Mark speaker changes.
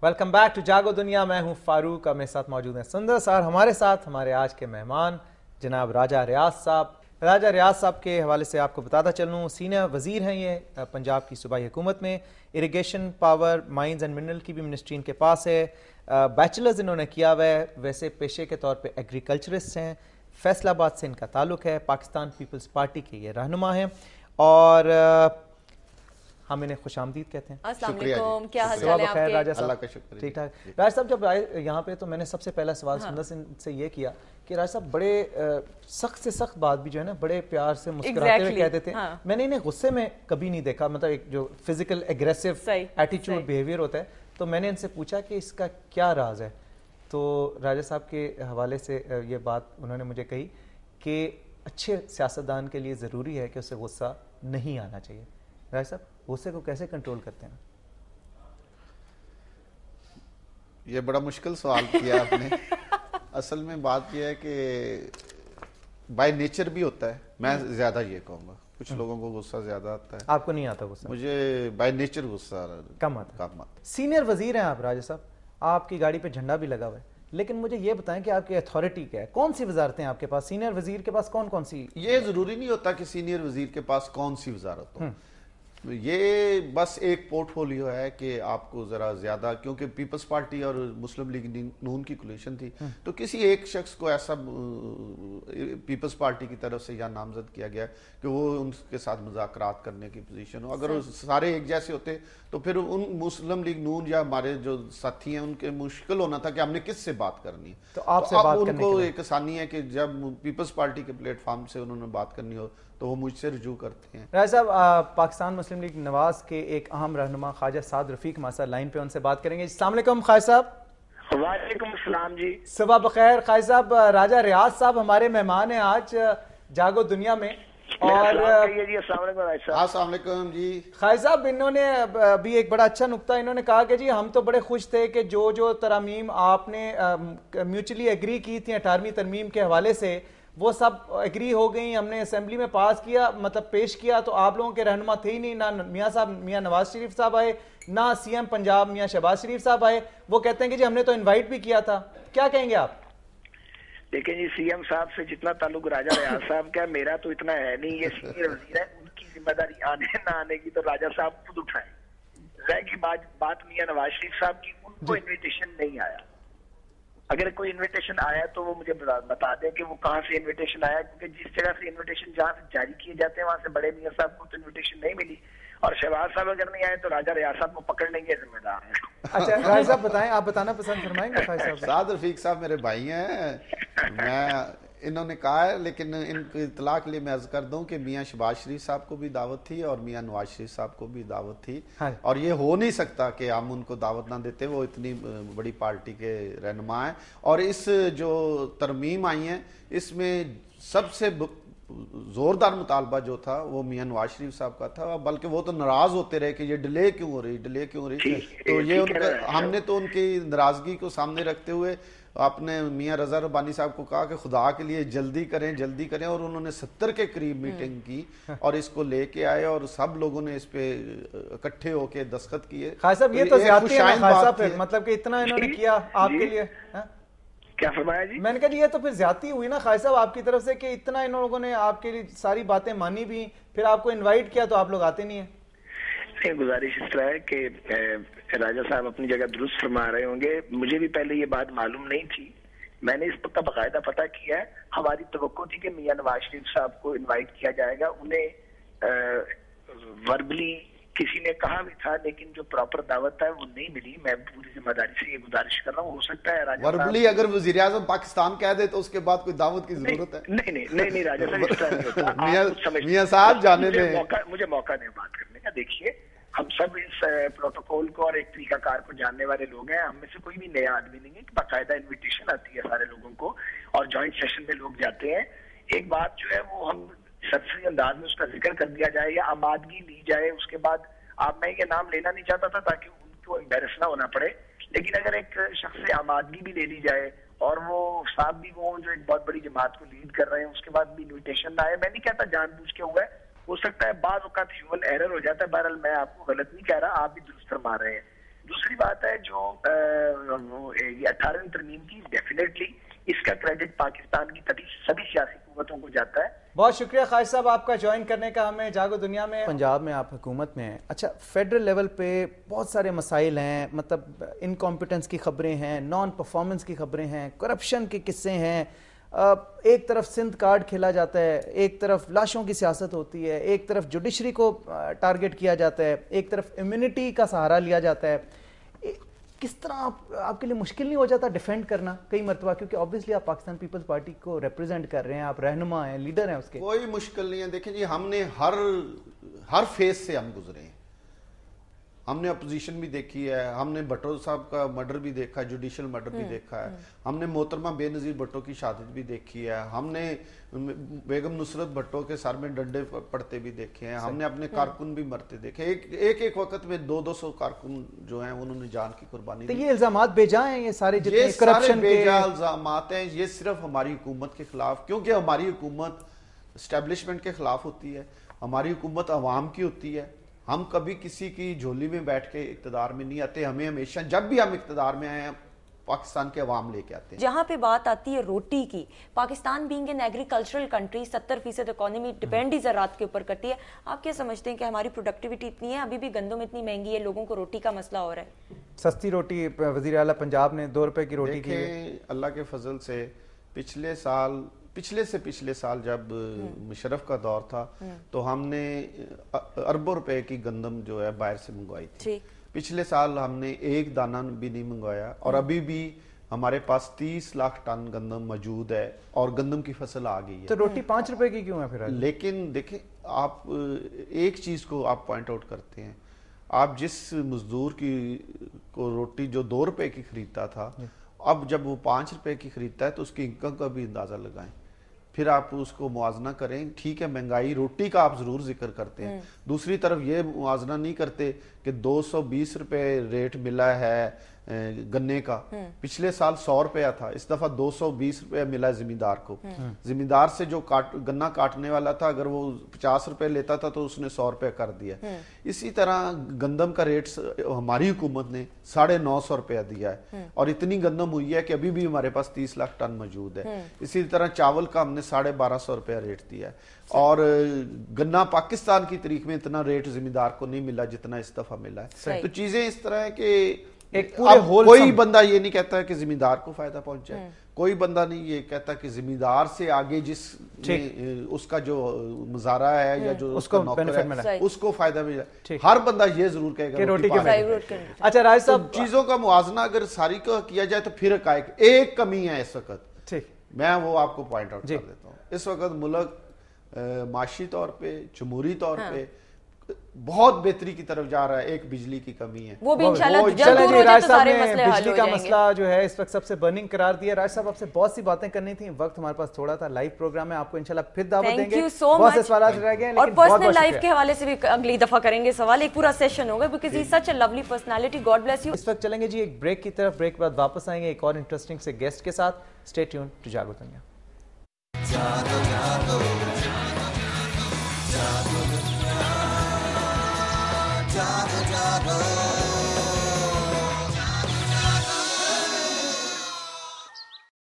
Speaker 1: Welcome back to جاگو دنیا. میں ہوں فاروق. اب میرے ساتھ موجود ہیں سندر سر. ہمارے ساتھ ہمارے آج کے مہمان جناب راجہ ریاض صاحب. راجہ ریاض صاحب کے حوالے سے آپ کو بتاتا چلوں، سینئر وزیر ہیں یہ پنجاب کی صوبائی حکومت میں. Irrigation, power, mines and mineral کی بھی منسٹری ان کے پاس ہے. بیچلرز انہوں نے کیا ہوا ہے. ویسے پیشے کے طور پہ ایگریکلچرسٹ ہیں. فیصل آباد سے ان کا تعلق ہے. پاکستان پیپلز پارٹی کے یہ رہنما ہیں اور ہم انہیں خوش آمدید کہتے ہیں.
Speaker 2: السلام علیکم، کیا حال چال ہے آپ کے؟
Speaker 1: راجہ صاحب
Speaker 3: اللہ کا شکر.
Speaker 1: ٹھیک ٹھاک. راج صاحب جب آئے یہاں پہ تو میں نے سب سے پہلا سوال سندر سے یہ کیا کہ راج صاحب بڑے سخت سے سخت بات بھی جو ہے نا بڑے پیار سے مسکراتے ہوئے کہتے تھے. میں نے انہیں غصے میں کبھی نہیں دیکھا، مطلب ایک جو فزیکل ایگریسو ایٹیچیوڈ بیہیویئر ہوتا ہے. تو میں نے ان سے پوچھا کہ اس کا کیا راز ہے. تو راجہ صاحب کے حوالے سے یہ بات انہوں نے مجھے کہی کہ اچھے سیاستدان کے لیے ضروری ہے کہ اسے غصہ نہیں آنا چاہیے. راجہ صاحب غصے کو کیسے کنٹرول کرتے ہیں؟
Speaker 3: یہ بڑا مشکل سوال کیا آپ نے. اصل میں بات یہ ہے کہ بائی نیچر بھی ہوتا ہے. میں زیادہ یہ کہوں گا کچھ لوگوں کو غصہ زیادہ آتا ہے.
Speaker 1: آپ کو نہیں آتا غصہ؟
Speaker 3: مجھے بائی نیچر غصہ
Speaker 1: کم آتا. سینئر وزیر ہیں آپ راجہ صاحب، آپ کی گاڑی پہ جھنڈا بھی لگا ہوا ہے، لیکن مجھے یہ بتائیں کہ آپ کی اتھارٹی کیا ہے؟ کون سی وزارتیں آپ کے پاس؟ سینئر وزیر کے پاس کون کون سی؟
Speaker 3: یہ ضروری نہیں ہوتا کہ سینئر وزیر کے پاس کون سی وزارت ہو. یہ بس ایک پورٹ فولیو ہے کہ آپ کو ذرا زیادہ، کیونکہ پیپلز پارٹی اور مسلم لیگ نون کی کولیشن تھی تو کسی ایک شخص کو ایسا پیپلز پارٹی کی طرف سے یا نامزد کیا گیا کہ وہ ان کے ساتھ مذاکرات کرنے کی پوزیشن ہو. اگر وہ سارے ایک جیسے ہوتے تو پھر ان مسلم لیگ نون یا ہمارے جو ساتھی ہیں ان کے مشکل ہونا تھا کہ ہم نے کس سے بات کرنی ہے.
Speaker 1: تو آپ سے بات
Speaker 3: ان کو ایک آسانی ہے کہ جب پیپلز پارٹی کے پلیٹ فارم سے انہوں نے بات کرنی ہو تو وہ مجھ سے رجوع کرتے ہیں.
Speaker 1: راج صاحب پاکستان مسلم لیگ نواز کے ایک اہم رہنما خواجہ سعد رفیق ہمارے لائن پہ، ان سے بات کریں گے. السلام علیکم خواجہ صاحب.
Speaker 4: وعلیکم السلام جی.
Speaker 1: صبح بخیر خواجہ صاحب. راجہ ریاض صاحب ہمارے مہمان ہیں آج جاگو دنیا میں. اور
Speaker 3: السلام علیکم جی.
Speaker 1: خواجہ صاحب انہوں نے ابھی ایک بڑا اچھا نکتہ انہوں نے کہا کہ جی ہم تو بڑے خوش تھے کہ جو ترامیم آپ نے میوچلی ایگری کی تھیں 18ویں ترمیم کے حوالے سے وہ سب ایگری ہو گئیں، ہم نے اسمبلی میں پاس کیا، مطلب پیش کیا، تو آپ لوگوں کے رہنما تھے ہی نہیں. نہ میاں نواز شریف صاحب آئے، نہ سی ایم پنجاب میاں شہباز شریف صاحب آئے. وہ کہتے ہیں کہ جی ہم نے تو انوائٹ بھی کیا تھا. کیا کہیں گے آپ؟
Speaker 4: دیکھیں جی، سی ایم صاحب سے جتنا تعلق راجہ ریاض صاحب کا، میرا تو اتنا ہے نہیں. یہ سینئر وزیر ہے، ان کی ذمہ داری آنے نہ آنے کی تو راجہ صاحب خود اٹھائیں. رہ کی بات میاں نواز شریف صاحب کی، ان کو انویٹیشن نہیں آیا. اگر کوئی انویٹیشن آیا تو وہ مجھے بتا دیں کہ وہ کہاں سے انویٹیشن آیا، کیونکہ جس جگہ سے انویٹیشن جہاں سے جاری کیے جاتے ہیں وہاں سے بڑے میاں صاحب کو تو انویٹیشن نہیں ملی. اور شہباز صاحب اگر نہیں آئے تو راجہ ریاض صاحب کو پکڑ لیں گے ذمہ دار ہیں.
Speaker 1: اچھا راجہ صاحب بتائیں، آپ بتانا پسند فرمائیں گے؟ صاحب
Speaker 3: سعد رفیق صاحب میرے بھائی ہیں. انہوں نے کہا ہے، لیکن ان کی اطلاع کے لیے میں عرض کر دوں کہ میاں شہباز شریف صاحب کو بھی دعوت تھی اور میاں نواز شریف صاحب کو بھی دعوت تھی. اور یہ ہو نہیں سکتا کہ ہم ان کو دعوت نہ دیتے، وہ اتنی بڑی پارٹی کے رہنما ہیں. اور اس جو ترمیم آئی ہیں اس میں سب سے زوردار مطالبہ جو تھا وہ میاں نواز شریف صاحب کا تھا، بلکہ وہ تو ناراض ہوتے رہے کہ یہ ڈیلے کیوں ہو رہی. تو یہ ہم نے تو ان کی ناراضگی کو سامنے رکھتے ہوئے آپ نے میاں رضا ربانی صاحب کو کہا کہ خدا کے لیے جلدی کریں، اور انہوں نے 70 کے قریب میٹنگ کی اور اس کو لے کے آئے اور سب لوگوں نے اس پہ اکٹھے ہو کے دستخط کیے.
Speaker 1: خواجہ صاحب یہ تو زیادتی ہے خواجہ صاحب، مطلب کہ اتنا انہوں نے کیا آپ کے لیے.
Speaker 4: کیا فرمایا جی؟
Speaker 1: میں نے کہا جی یہ تو پھر زیادتی ہوئی نا خواجہ صاحب آپ کی طرف سے کہ اتنا ان لوگوں نے آپ کے لیے ساری باتیں مانی بھی، پھر آپ کو انوائٹ کیا تو آپ لوگ آتے نہیں ہیں.
Speaker 4: گزارش اس طرح ہے کہ راجہ صاحب اپنی جگہ درست فرما رہے ہوں گے. مجھے بھی پہلے یہ بات معلوم نہیں تھی، میں نے اس پر باقاعدہ پتہ کیا ہے. ہماری توقع تھی کہ میاں نواز شریف صاحب کو انوائٹ کیا جائے گا. انہیں وربلی کسی نے کہا بھی تھا، لیکن جو پراپر دعوت ہے وہ نہیں ملی. میں پوری ذمہ داری سے یہ گزارش کر رہا ہوں، ہو سکتا ہے راجہ
Speaker 3: وربلی اگر وزیر اعظم پاکستان کہہ دے تو اس کے بعد کوئی دعوت کی ضرورت ہے؟
Speaker 4: نہیں راجہ صاحب اس طرح نہیں ہوتا.
Speaker 3: میاں صاحب جانے دیں،
Speaker 4: مجھے موقع دیں بات کرنے کا. دیکھیے ہم سب اس پروٹوکول کو اور ایک طریقہ کار کو جاننے والے لوگ ہیں. ہم میں سے کوئی بھی نیا آدمی نہیں ہے کہ باقاعدہ انویٹیشن آتی ہے سارے لوگوں کو اور جوائنٹ سیشن میں لوگ جاتے ہیں. ایک بات جو ہے وہ ہم سرسری انداز میں اس کا ذکر کر دیا جائے یا آمادگی لی جائے. اس کے بعد میں یہ نام لینا نہیں چاہتا تھا تاکہ ان کو امبیرس نہ ہونا پڑے، لیکن اگر ایک شخص سے آمادگی بھی لے لی جائے اور وہ صاحب بھی وہ جو ایک بہت بڑی جماعت کو لیڈ کر رہے ہیں, اس کے بعد بھی انویٹیشن آئے. میں نہیں کہتا جان بوجھ کے ہوا ہے, ہو سکتا ہے بعض اوقات ہیومن ایرر ہو جاتا ہے. بہرحال میں آپ کو غلط نہیں کہہ رہا, آپ بھی درست فرما رہے ہیں. دوسری بات ہے جو یہ 18ویں ترمیم کی, ڈیفینیٹلی اس کا کریڈٹ پاکستان کی سبھی سیاسی قوتوں کو جاتا ہے.
Speaker 1: بہت شکریہ خواجہ صاحب آپ کا جوائن کرنے کا ہمیں جاگو دنیا میں. پنجاب میں آپ حکومت میں ہیں, اچھا فیڈرل لیول پہ بہت سارے مسائل ہیں, مطلب انکمپیٹنس کی خبریں ہیں, نان پرفارمنس کی خبریں ہیں, کرپشن کے قصے ہیں. ایک طرف سندھ کارڈ کھیلا جاتا ہے, ایک طرف لاشوں کی سیاست ہوتی ہے, ایک طرف جوڈیشری کو ٹارگٹ کیا جاتا ہے, ایک طرف امیونٹی کا سہارا لیا جاتا ہے. کس طرح آپ کے لیے مشکل نہیں ہو جاتا ڈیفینڈ کرنا کئی مرتبہ, کیونکہ obviously آپ پاکستان پیپلز پارٹی کو ریپرزینٹ کر رہے ہیں, آپ رہنما ہیں, لیڈر ہیں اس کے.
Speaker 3: کوئی مشکل نہیں ہے. دیکھیں جی, ہم نے ہر فیز سے ہم گزرے ہیں. ہم نے اپوزیشن بھی دیکھی ہے, ہم نے بھٹو صاحب کا مرڈر بھی دیکھا ہے, جوڈیشل مرڈر بھی دیکھا ہے, ہم نے محترمہ بے نظیر بھٹو کی شہادت بھی دیکھی ہے, ہم نے بیگم نصرت بھٹو کے سر میں ڈنڈے پڑتے بھی دیکھے ہیں, ہم نے اپنے کارکن بھی مرتے دیکھے. ایک وقت میں 200 کارکن جو ہیں انہوں نے جان کی قربانی دی.
Speaker 1: یہ الزامات بے جا ہیں, یہ سارے جتنے کرپشن
Speaker 3: بے جا الزامات ہیں, یہ صرف ہماری حکومت کے خلاف, کیونکہ ہماری حکومت اسٹیبلشمنٹ کے خلاف ہوتی ہے, ہماری حکومت عوام کی ہوتی ہے. ہم کبھی کسی کی جھولی میں بیٹھ کے اقتدار میں نہیں آتے, ہمیں ہمیشہ جب بھی ہم اقتدار میں آئے ہیں پاکستان کے عوام لے کے آتے ہیں.
Speaker 2: جہاں پہ بات آتی ہے روٹی کی, Pakistan being an agricultural country 70% economy depend ہی زراعت کے اوپر کرتی ہے. آپ کیا سمجھتے ہیں کہ ہماری پروڈکٹیوٹی اتنی ہے, ابھی بھی گندم اتنی مہنگی ہے, لوگوں کو روٹی کا مسئلہ ہو رہا ہے؟
Speaker 1: سستی روٹی وزیر اعلیٰ پنجاب نے 2 روپے کی روٹی کی.
Speaker 3: اللہ کے فضل سے پچھلے سال جب مشرف کا دور تھا تو ہم نے اربوں روپے کی گندم جو ہے باہر سے منگوائی تھی. پچھلے سال ہم نے ایک دانہ بھی نہیں منگوایا, اور ابھی بھی ہمارے پاس 30 لاکھ ٹن گندم موجود ہے, اور گندم کی فصل آ گئی ہے.
Speaker 1: تو روٹی 5 روپے کی کیوں ہے پھر؟
Speaker 3: لیکن دیکھیں آپ ایک چیز کو آپ پوائنٹ آؤٹ کرتے ہیں, آپ جس مزدور کو روٹی جو 2 روپے کی خریدتا تھا, اب جب وہ 5 روپے کی خریدتا ہے تو اس کی انکم کا بھی اندازہ لگائیں, پھر آپ اس کو موازنہ کریں. ٹھیک ہے, مہنگائی روٹی کا آپ ضرور ذکر کرتے ہیں, دوسری طرف یہ موازنہ نہیں کرتے کہ 220 روپے ریٹ ملا ہے گنے کا, پچھلے سال 100 روپیہ تھا, اس دفعہ 220 روپے ملا ہے زمیندار کو. زمیندار سے جو گنا کاٹنے والا تھا, اگر وہ 50 روپے لیتا تھا تو اس نے 100 روپے کر دیا. اسی طرح گندم کا ریٹ ہماری حکومت نے 950 روپیہ دیا ہے, اور اتنی گندم ہوئی ہے کہ ابھی بھی ہمارے پاس 30 لاکھ ٹن موجود ہے. اسی طرح چاول کا ہم نے 1250 روپیہ ریٹ دیا ہے, اور گنا پاکستان کی تاریخ میں اتنا ریٹ زمیندار کو نہیں ملا جتنا اس دفعہ ملا ہے. تو چیزیں اس طرح ہے کہ کوئی بندہ یہ نہیں کہتا ہے کہ زمیندار کو فائدہ پہنچا ہے, کوئی بندہ نہیں یہ کہتا کہ زمیندار سے آگے جس اس کا جو مزارع ہے یا جو اس کا نوکر ہے اس کو فائدہ ملا. ہر بندہ یہ ضرور کہے گا روٹی کے.
Speaker 1: اچھا راج صاحب,
Speaker 3: چیزوں کا موازنہ اگر ساری کا کیا جائے تو پھر ایک کمی ہے اس وقت, میں وہ آپ کو پوائنٹ آؤٹ کر دیتا ہوں. اس وقت ملک معاشی طور پہ, جمہوری طور پہ بہت بہتری کی طرف جا رہا ہے. ایک بجلی کی کمی ہے,
Speaker 2: وہ بھی انشاءاللہ جلد دور ہو جائے تو سارے مسئلے حل ہو جائیں گے.
Speaker 1: بجلی کا مسئلہ جو ہے اس وقت سب سے برننگ قرار دیا. راج صاحب آپ سے بہت سی باتیں کرنی تھیں, وقت ہمارے پاس تھوڑا تھا, لائیو پروگرام ہے, آپ کو انشاءاللہ پھر دعوت دیں گے. بہت سے سوالات رہ گئے ہیں,
Speaker 2: اور پرسنل لائف کے حوالے سے بھی اگلی دفعہ کریں گے سوال, ایک پورا سیشن ہوگا, because he such a lovely personality. God bless you.
Speaker 1: اس وقت چلیں گے جی ایک بریک کی طرف, بریک بعد واپس آئیں گے ایک اور انٹرسٹنگ سے گیسٹ کے ساتھ. اسٹے ٹیون ٹو جاگو دنیا. Jago.